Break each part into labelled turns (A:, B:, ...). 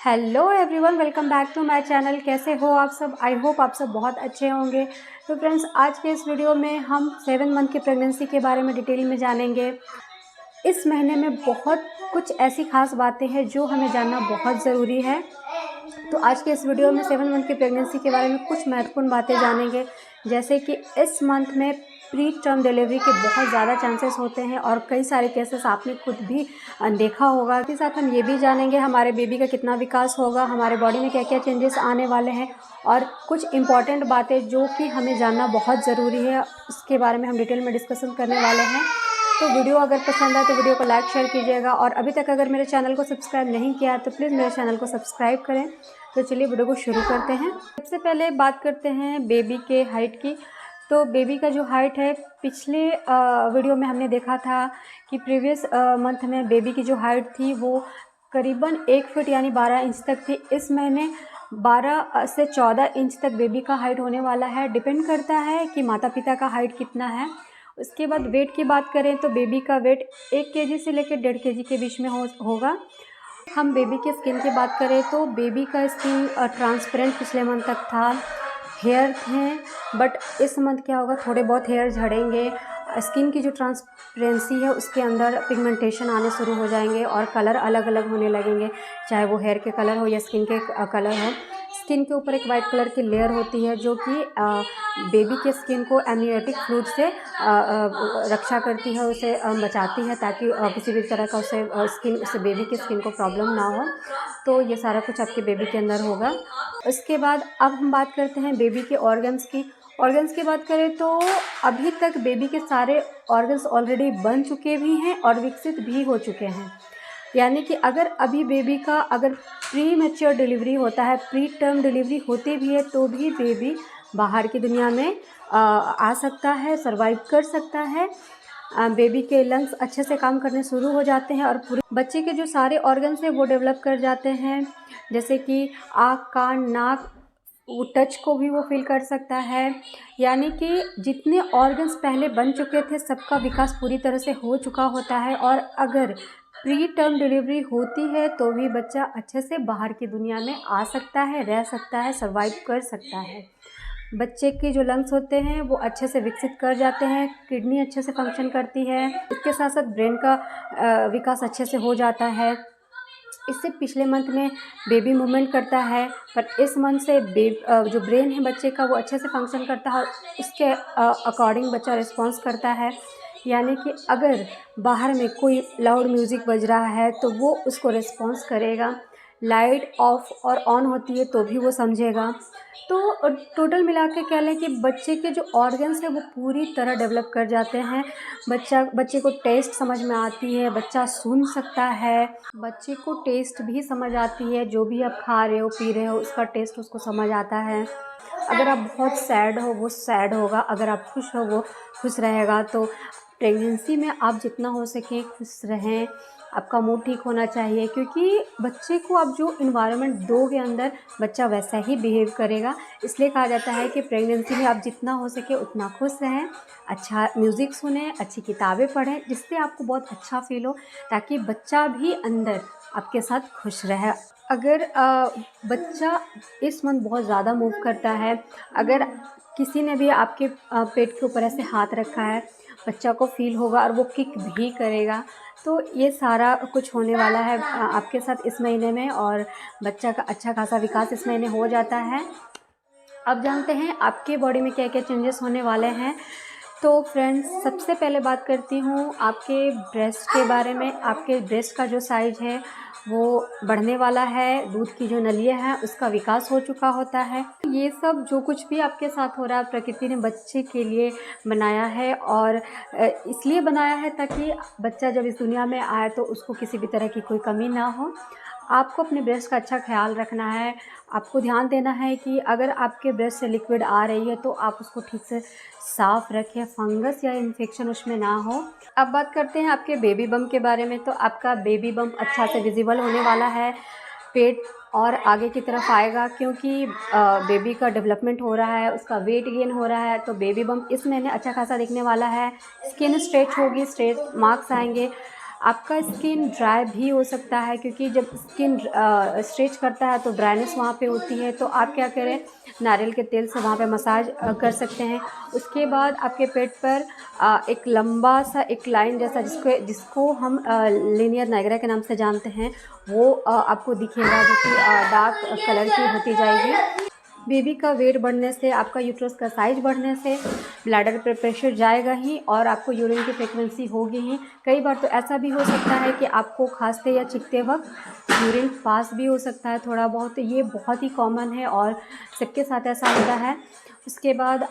A: Hello everyone, welcome back to my channel. कैसे हो आप सब? आई होप आप सब बहुत अच्छे होंगे। तो फ्रेंड्स, आज के इस वीडियो में हम 7 मंथ की प्रेगनेंसी के बारे में डिटेल में जानेंगे। इस महीने में बहुत कुछ ऐसी खास बातें हैं जो हमें जानना बहुत ज़रूरी है। तो आज के इस वीडियो में 7 मंथ की प्रेगनेंसी के बारे में कुछ महत्वपूर्ण बातें जानेंगे, जैसे कि इस मंथ में प्री टर्म डिलीवरी के बहुत ज़्यादा चांसेस होते हैं और कई सारे केसेस आपने खुद भी देखा होगा। इसके साथ हम ये भी जानेंगे हमारे बेबी का कितना विकास होगा, हमारे बॉडी में क्या क्या चेंजेस आने वाले हैं और कुछ इम्पॉर्टेंट बातें जो कि हमें जानना बहुत ज़रूरी है, उसके बारे में हम डिटेल में डिस्कशन करने वाले हैं। तो वीडियो अगर पसंद आए तो वीडियो को लाइक शेयर कीजिएगा और अभी तक अगर मेरे चैनल को सब्सक्राइब नहीं किया तो प्लीज़ मेरे चैनल को सब्सक्राइब करें। तो चलिए वीडियो को शुरू करते हैं। सबसे पहले बात करते हैं बेबी के हाइट की। तो बेबी का जो हाइट है, पिछले वीडियो में हमने देखा था कि प्रीवियस मंथ में बेबी की जो हाइट थी वो करीबन 1 फीट यानी 12 इंच तक थी। इस महीने 12 से 14 इंच तक बेबी का हाइट होने वाला है। डिपेंड करता है कि माता पिता का हाइट कितना है। उसके बाद वेट की बात करें तो बेबी का वेट 1 केजी से लेकर 1.5 केजी के बीच में होगा। हम बेबी के स्किन की बात करें तो बेबी का स्किन ट्रांसपेरेंट पिछले मंथ तक था। हेयर थे, बट इस मंथ क्या होगा, थोड़े बहुत हेयर झड़ेंगे। स्किन की जो ट्रांसपेरेंसी है उसके अंदर पिगमेंटेशन आने शुरू हो जाएंगे और कलर अलग अलग होने लगेंगे, चाहे वो हेयर के कलर हो या स्किन के कलर हो। स्किन के ऊपर एक वाइट कलर की लेयर होती है जो कि बेबी के स्किन को एमनियोटिक फ्लूइड से रक्षा करती है, उसे बचाती है ताकि किसी भी तरह का उससे बेबी के स्किन को प्रॉब्लम ना हो। तो ये सारा कुछ आपके बेबी के अंदर होगा। उसके बाद अब हम बात करते हैं बेबी के ऑर्गन्स की। ऑर्गन्स की बात करें तो अभी तक बेबी के सारे ऑर्गन्स ऑलरेडी बन चुके भी हैं और विकसित भी हो चुके हैं। यानी कि अगर अभी बेबी का अगर प्री मैच्योर डिलीवरी होता है, प्री टर्म डिलीवरी होती भी है, तो भी बेबी बाहर की दुनिया में आ सकता है, सर्वाइव कर सकता है। बेबी के लंग्स अच्छे से काम करने शुरू हो जाते हैं और पूरे बच्चे के जो सारे ऑर्गन्स हैं वो डेवलप कर जाते हैं, जैसे कि आँख, कान, नाक, वो टच को भी वो फील कर सकता है। यानी कि जितने ऑर्गन्स पहले बन चुके थे सबका विकास पूरी तरह से हो चुका होता है। और अगर प्री टर्म डिलीवरी होती है तो भी बच्चा अच्छे से बाहर की दुनिया में आ सकता है, रह सकता है, सर्वाइव कर सकता है। बच्चे के जो लंग्स होते हैं वो अच्छे से विकसित कर जाते हैं, किडनी अच्छे से फंक्शन करती है, इसके साथ साथ ब्रेन का विकास अच्छे से हो जाता है। इससे पिछले मंथ में बेबी मूवमेंट करता है, पर इस मंथ से जो ब्रेन है बच्चे का वो अच्छे से फंक्शन करता है और उसके अकॉर्डिंग बच्चा रिस्पॉन्स करता है। यानी कि अगर बाहर में कोई लाउड म्यूज़िक बज रहा है तो वो उसको रिस्पॉन्स करेगा, लाइट ऑफ और ऑन होती है तो भी वो समझेगा। तो टोटल मिला के कह लें कि बच्चे के जो ऑर्गन्स हैं वो पूरी तरह डेवलप कर जाते हैं। बच्चे को टेस्ट समझ में आती है, बच्चा सुन सकता है, बच्चे को टेस्ट भी समझ आती है, जो भी आप खा रहे हो पी रहे हो उसका टेस्ट उसको समझ आता है। अगर आप बहुत सैड हो वो सैड होगा, अगर आप खुश हो वो खुश रहेगा। तो प्रेगनेंसी में आप जितना हो सके खुश रहें, आपका मूड ठीक होना चाहिए, क्योंकि बच्चे को आप जो इन्वायरमेंट दोगे अंदर बच्चा वैसा ही बिहेव करेगा। इसलिए कहा जाता है कि प्रेगनेंसी में आप जितना हो सके उतना खुश रहें, अच्छा म्यूज़िक सुनें, अच्छी किताबें पढ़ें जिससे आपको बहुत अच्छा फील हो, ताकि बच्चा भी अंदर आपके साथ खुश रहे। अगर बच्चा इस मंथ बहुत ज़्यादा मूव करता है, अगर किसी ने भी आपके पेट के ऊपर ऐसे हाथ रखा है, बच्चा को फील होगा और वो किक भी करेगा। तो ये सारा कुछ होने वाला है आपके साथ इस महीने में, और बच्चा का अच्छा खासा विकास इस महीने हो जाता है। अब जानते हैं आपके बॉडी में क्या क्या चेंजेस होने वाले हैं। तो फ्रेंड्स, सबसे पहले बात करती हूँ आपके ब्रेस्ट के बारे में। आपके ब्रेस्ट का जो साइज़ है वो बढ़ने वाला है, दूध की जो नलियाँ हैं उसका विकास हो चुका होता है। ये सब जो कुछ भी आपके साथ हो रहा है प्रकृति ने बच्चे के लिए बनाया है, और इसलिए बनाया है ताकि बच्चा जब इस दुनिया में आए तो उसको किसी भी तरह की कोई कमी ना हो। आपको अपने ब्रेस्ट का अच्छा ख्याल रखना है। आपको ध्यान देना है कि अगर आपके ब्रेस्ट से लिक्विड आ रही है तो आप उसको ठीक से साफ़ रखें, फंगस या इन्फेक्शन उसमें ना हो। अब बात करते हैं आपके बेबी बम्प के बारे में। तो आपका बेबी बम्प अच्छा से विजिबल होने वाला है, पेट और आगे की तरफ आएगा, क्योंकि बेबी का डेवलपमेंट हो रहा है, उसका वेट गेन हो रहा है। तो बेबी बम्प इस महीने अच्छा खासा दिखने वाला है। स्किन स्ट्रेच होगी, स्ट्रेच मार्क्स आएंगे, आपका स्किन ड्राई भी हो सकता है, क्योंकि जब स्किन स्ट्रेच करता है तो ड्राइनेस वहाँ पे होती है। तो आप क्या करें, नारियल के तेल से वहाँ पे मसाज कर सकते हैं। उसके बाद आपके पेट पर एक लंबा सा एक लाइन जैसा, जिसको हम लीनियर नाइग्रा के नाम से जानते हैं, वो आपको दिखेगा, जो कि डार्क कलर की होती जाएगी। बेबी का वेट बढ़ने से, आपका यूट्रस का साइज बढ़ने से ब्लैडर पर प्रेशर जाएगा ही और आपको यूरिन की फ्रीक्वेंसी होगी ही। कई बार तो ऐसा भी हो सकता है कि आपको खांसते या छींकते वक्त यूरिन पास भी हो सकता है थोड़ा बहुत। ये बहुत ही कॉमन है और सबके साथ ऐसा होता है। उसके बाद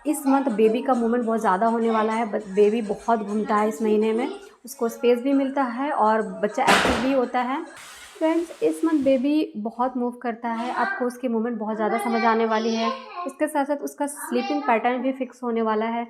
A: इस मंथ बेबी का मूवमेंट बहुत ज़्यादा होने वाला है। बेबी बहुत घूमता है इस महीने में, उसको स्पेस भी मिलता है और बच्चा एक्टिव भी होता है। फ्रेंड्स, इस मंथ बेबी बहुत मूव करता है, आपको उसकी मूवमेंट बहुत ज़्यादा समझ आने वाली है। इसके साथ साथ उसका स्लीपिंग पैटर्न भी फिक्स होने वाला है,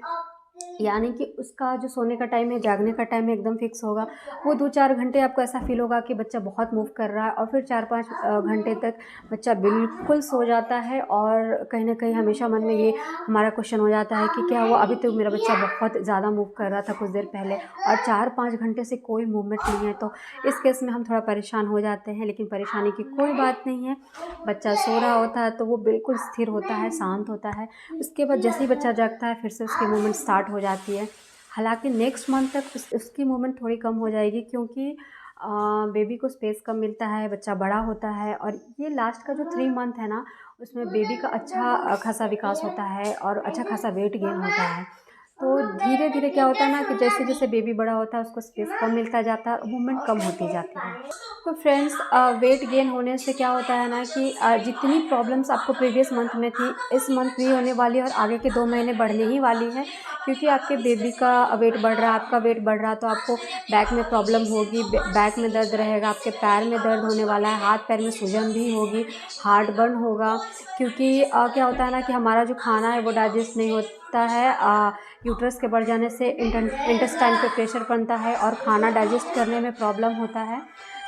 A: यानी कि उसका जो सोने का टाइम है, जागने का टाइम है, एकदम फिक्स होगा। वो 2-4 घंटे आपको ऐसा फील होगा कि बच्चा बहुत मूव कर रहा है, और फिर 4-5 घंटे तक बच्चा बिल्कुल सो जाता है। और कहीं ना कहीं हमेशा मन में ये हमारा क्वेश्चन हो जाता है कि क्या हुआ, अभी तो मेरा बच्चा बहुत ज़्यादा मूव कर रहा था कुछ देर पहले और 4-5 घंटे से कोई मूवमेंट नहीं है। तो इस केस में हम थोड़ा परेशान हो जाते हैं, लेकिन परेशानी की कोई बात नहीं है। बच्चा सो रहा होता है तो वो बिल्कुल स्थिर होता है, शांत होता है। उसके बाद जैसे ही बच्चा जागता है, फिर से उसकी मूवमेंट स्टार्ट हो जाती है। हालांकि नेक्स्ट मंथ तक उसकी मूवमेंट थोड़ी कम हो जाएगी, क्योंकि बेबी को स्पेस कम मिलता है, बच्चा बड़ा होता है। और ये लास्ट का जो 3 मंथ है ना, उसमें बेबी का अच्छा खासा विकास होता है और अच्छा खासा वेट गेन होता है। तो धीरे धीरे क्या होता है ना, कि जैसे जैसे बेबी बड़ा होता है, उसको स्पेस कम मिलता जाता है और मूवमेंट कम होती जाती है। तो फ्रेंड्स, वेट गेन होने से क्या होता है ना, कि जितनी प्रॉब्लम्स आपको प्रीवियस मंथ में थी, इस मंथ भी होने वाली है और आगे के 2 महीने बढ़ने ही वाली है। क्योंकि आपके बेबी का वेट बढ़ रहा है, आपका वेट बढ़ रहा है, तो आपको बैक में प्रॉब्लम होगी, बैक में दर्द रहेगा, आपके पैर में दर्द होने वाला है, हाथ पैर में सूजन भी होगी, हार्ट बर्न होगा। क्योंकि क्या होता है ना, कि हमारा जो खाना है वो डाइजेस्ट नहीं होता है। यूट्रस के बढ़ जाने से इंटेस्टाइन पे प्रेशर बनता है और खाना डाइजेस्ट करने में प्रॉब्लम होता है।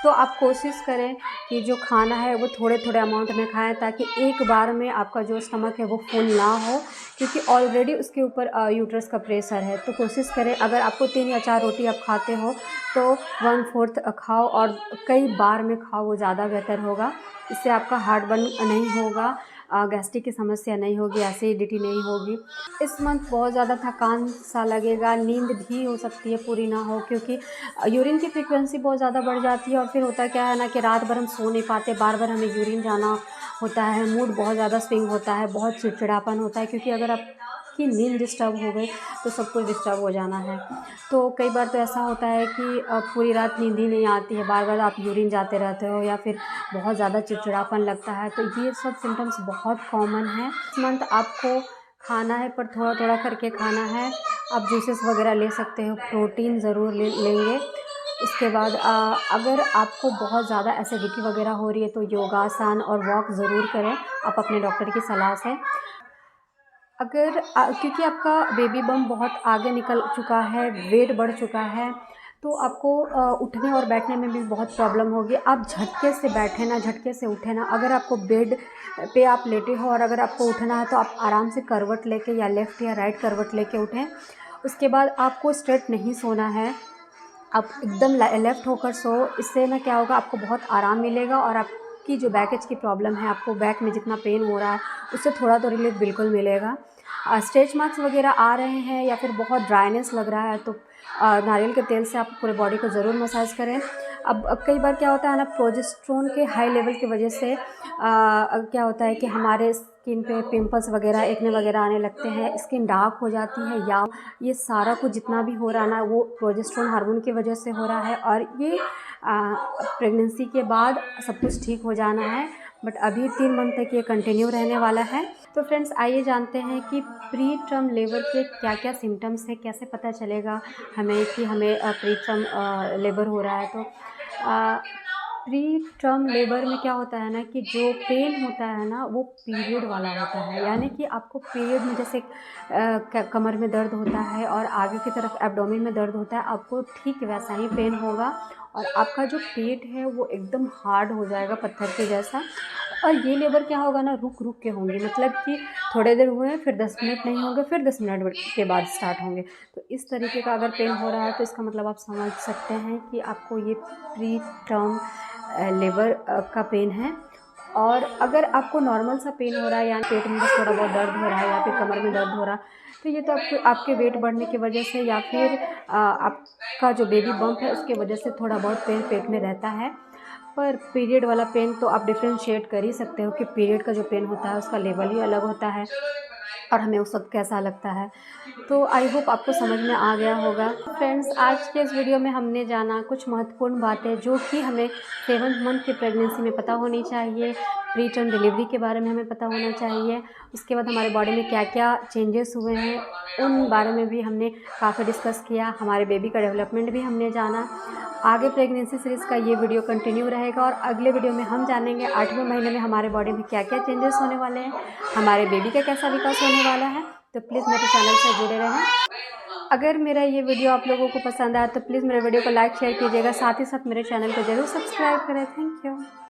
A: तो आप कोशिश करें कि जो खाना है वो थोड़े थोड़े अमाउंट में खाएं, ताकि एक बार में आपका जो स्टमक है वो फुल ना हो, क्योंकि ऑलरेडी उसके ऊपर यूट्रस का प्रेशर है। तो कोशिश करें, अगर आपको 3 या 4 रोटी आप खाते हो तो 1/4 खाओ और कई बार में खाओ, वो ज़्यादा बेहतर होगा। इससे आपका हार्ट बर्न नहीं होगा, गैस्ट्रिक की समस्या नहीं होगी, एसिडिटी नहीं होगी। इस मंथ बहुत ज़्यादा थकान सा लगेगा, नींद भी हो सकती है पूरी ना हो, क्योंकि यूरिन की फ्रीक्वेंसी बहुत ज़्यादा बढ़ जाती है। और फिर होता क्या है ना, कि रात भर हम सो नहीं पाते, बार बार हमें यूरिन जाना होता है, मूड बहुत ज़्यादा स्विंग होता है, बहुत चिड़चिड़ापन होता है। क्योंकि अगर आपकी नींद डिस्टर्ब हो गई तो सब कुछ डिस्टर्ब हो जाना है। तो कई बार तो ऐसा होता है कि पूरी रात नींद ही नहीं आती है, बार बार आप यूरिन जाते रहते हो, या फिर बहुत ज़्यादा चिड़चिड़ापन लगता है। तो ये सब सिम्टम्स बहुत कॉमन है। इस मंथ आपको खाना है, पर थोड़ा थोड़ा करके खाना है। आप जूसेस वगैरह ले सकते हो, प्रोटीन ज़रूर लेंगे। उसके बाद अगर आपको बहुत ज़्यादा एसिडिटी वगैरह हो रही है तो योगासन और वॉक ज़रूर करें, आप अपने डॉक्टर की सलाह से। अगर क्योंकि आपका बेबी बम बहुत आगे निकल चुका है, वेट बढ़ चुका है, तो आपको उठने और बैठने में भी बहुत प्रॉब्लम होगी। आप झटके से बैठे ना, झटके से उठे ना। अगर आपको बेड पे आप लेटे हो और अगर आपको उठना है, तो आप आराम से करवट लेके, या लेफ़्ट या राइट करवट लेके उठें। उसके बाद आपको स्ट्रेट नहीं सोना है, आप एकदम लेफ़्ट होकर सो। इससे ना क्या होगा, आपको बहुत आराम मिलेगा और आपकी जो बैक एच की प्रॉब्लम है, आपको बैक में जितना पेन हो रहा है, उससे थोड़ा तो रिलीफ बिल्कुल मिलेगा। स्ट्रेच मार्क्स वगैरह आ रहे हैं या फिर बहुत ड्राइनेस लग रहा है, तो नारियल के तेल से आप पूरे बॉडी को ज़रूर मसाज करें। अब कई बार क्या होता है ना, प्रोजेस्टेरोन के हाई लेवल की वजह से क्या होता है कि हमारे स्किन पे पिंपल्स वगैरह, एक्ने वगैरह आने लगते हैं, स्किन डार्क हो जाती है, या ये सारा कुछ जितना भी हो रहा है ना, वो प्रोजेस्टेरोन हार्मोन की वजह से हो रहा है। और ये प्रेगनेंसी के बाद सब कुछ ठीक हो जाना है, बट अभी 3 मंथ तक ये कंटिन्यू रहने वाला है। तो फ्रेंड्स, आइए जानते हैं कि प्री टर्म लेबर के क्या क्या सिम्टम्स हैं, कैसे पता चलेगा हमें कि हमें प्री टर्म लेबर हो रहा है। तो प्री टर्म लेबर में क्या होता है ना, कि जो पेन होता है ना, वो पीरियड वाला होता है। यानी कि आपको पीरियड में जैसे कमर में दर्द होता है और आगे की तरफ एब्डोमेन में दर्द होता है, आपको ठीक वैसा ही पेन होगा। और आपका जो पेट है वो एकदम हार्ड हो जाएगा, पत्थर के जैसा। और ये लेबर क्या होगा ना, रुक रुक के होंगी, मतलब कि थोड़े देर हुए हैं, फिर 10 मिनट नहीं होंगे, फिर 10 मिनट के बाद स्टार्ट होंगे। तो इस तरीके का अगर पेन हो रहा है तो इसका मतलब आप समझ सकते हैं कि आपको ये प्री टर्म लेबर का पेन है। और अगर आपको नॉर्मल सा पेन हो रहा है या पेट में बस थोड़ा बहुत दर्द हो रहा है या फिर कमर में दर्द हो रहा है, तो ये तो आपके वेट बढ़ने की वजह से या फिर आपका जो बेबी बम्प है उसके वजह से थोड़ा बहुत पेन पेट में रहता है। पर पीरियड वाला पेन तो आप डिफ्रेंशिएट कर ही सकते हो कि पीरियड का जो पेन होता है उसका लेवल ही अलग होता है और हमें उस वक्त कैसा लगता है। तो आई होप आपको समझ में आ गया होगा। फ्रेंड्स, आज के इस वीडियो में हमने जाना कुछ महत्वपूर्ण बातें जो कि हमें 7th मंथ की प्रेगनेंसी में पता होनी चाहिए। प्री टर्म डिलीवरी के बारे में हमें पता होना चाहिए। उसके बाद हमारे बॉडी में क्या क्या चेंजेस हुए हैं उन बारे में भी हमने काफ़ी डिस्कस किया। हमारे बेबी का डेवलपमेंट भी हमने जाना। आगे प्रेगनेंसी सीरीज़ का ये वीडियो कंटिन्यू रहेगा और अगले वीडियो में हम जानेंगे 8वें महीने में हमारे बॉडी में क्या क्या चेंजेस होने वाले हैं, हमारे बेबी का कैसा विकास होने वाला है। तो प्लीज़ मेरे चैनल से जुड़े रहें। अगर मेरा ये वीडियो आप लोगों को पसंद आया तो प्लीज़ मेरे वीडियो को लाइक शेयर कीजिएगा, साथ ही साथ मेरे चैनल को ज़रूर सब्सक्राइब करें। Thank you.